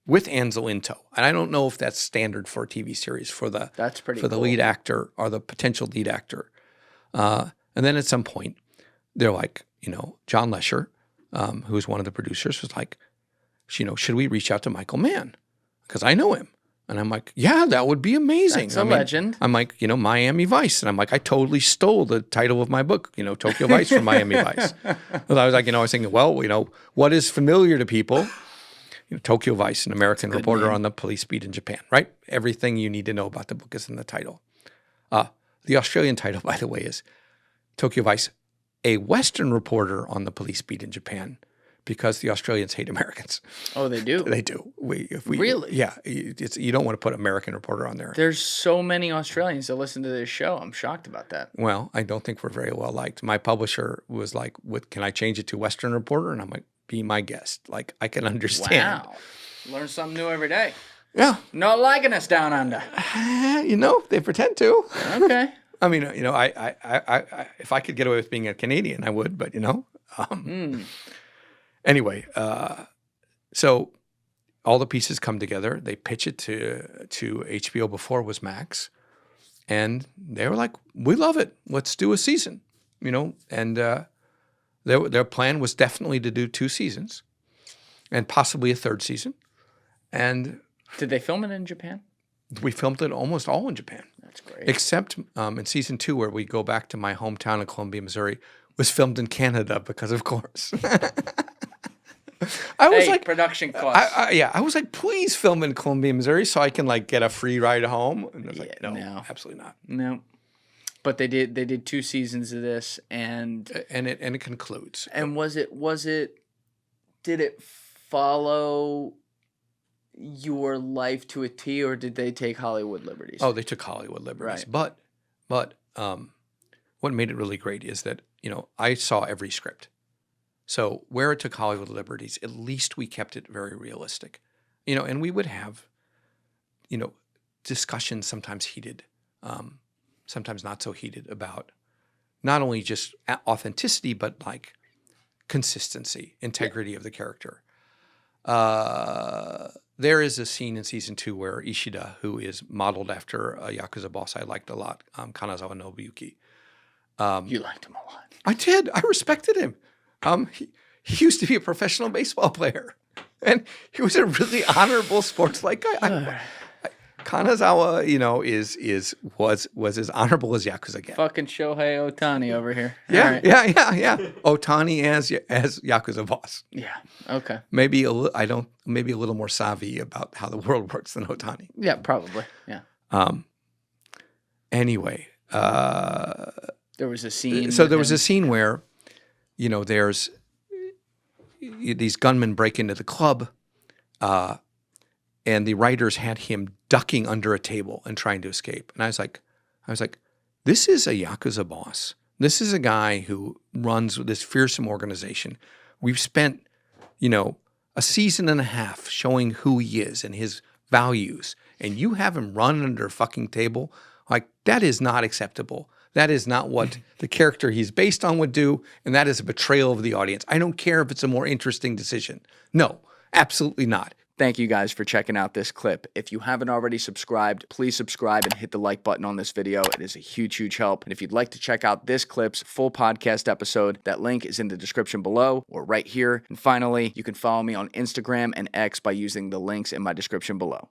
with Ansel in tow. And I don't know if that's standard for a TV series for the lead actor or the potential lead actor. And then at some point, they're like, John Lesher, who's one of the producers, was like, should we reach out to Michael Mann? Because I know him. And I'm like, yeah, that would be amazing. That's a legend. I'm like, Miami Vice. And I'm like, I totally stole the title of my book, Tokyo Vice from Miami Vice. But I was like, I was thinking, well, what is familiar to people? Tokyo Vice, an American reporter on the police beat in Japan, right? Everything you need to know about the book is in the title. The Australian title, by the way, is Tokyo Vice, a Western reporter on the police beat in Japan, because the Australians hate Americans. Oh, they do? They do. Really? Yeah. You don't want to put American reporter on there. There's so many Australians that listen to this show. I'm shocked about that. Well, I don't think we're very well liked. My publisher was like, can I change it to Western reporter? And I'm like, be my guest. Like, I can understand. Wow. Learn something new every day. Yeah. Not liking us down under. They pretend to. Okay. I mean, I if I could get away with being a Canadian, I would, but Anyway, so all the pieces come together. They pitch it to HBO before it was Max, and they were like, "We love it. Let's do a season." And their plan was definitely to do 2 seasons, and possibly a 3rd season. And did they film it in Japan? We filmed it almost all in Japan. That's great. Except in season 2, where we go back to my hometown of Columbia, Missouri, was filmed in Canada because, of course. I was like, production costs. I was like, please film in Columbia, Missouri, so I can get a free ride home. And I was like, no, absolutely not. No, but they did 2 seasons of this, and it concludes. And did it follow your life to a T, or did they take Hollywood liberties? Oh, they took Hollywood liberties. Right. But what made it really great is that, I saw every script. So where it took Hollywood liberties, at least we kept it very realistic. And we would have, discussions, sometimes heated, sometimes not so heated, about not only just authenticity, but consistency, integrity of the character. There is a scene in season 2 where Ishida, who is modeled after a Yakuza boss I liked a lot, Kanazawa Nobuyuki. You liked him a lot. I did. I respected him. He used to be a professional baseball player, and he was a really honorable sports-like guy. Kanazawa, was as honorable as Yakuza get. Fucking Shohei Ohtani over here. Yeah, All right. yeah. Ohtani as Yakuza boss. Yeah. Okay. Maybe maybe a little more savvy about how the world works than Ohtani. Yeah, probably. Yeah. Anyway, There was a scene. so with there was him. a scene where, there's these gunmen break into the club, and the writers had him ducking under a table and trying to escape. And I was like, this is a Yakuza boss. This is a guy who runs this fearsome organization. We've spent, a season and a half showing who he is and his values, and you have him run under a fucking table. Like, that is not acceptable. That is not what the character he's based on would do, and that is a betrayal of the audience. I don't care if it's a more interesting decision. No, absolutely not. Thank you guys for checking out this clip. If you haven't already subscribed, please subscribe and hit the like button on this video. It is a huge, huge help. And if you'd like to check out this clip's full podcast episode, that link is in the description below or right here. And finally, you can follow me on Instagram and X by using the links in my description below.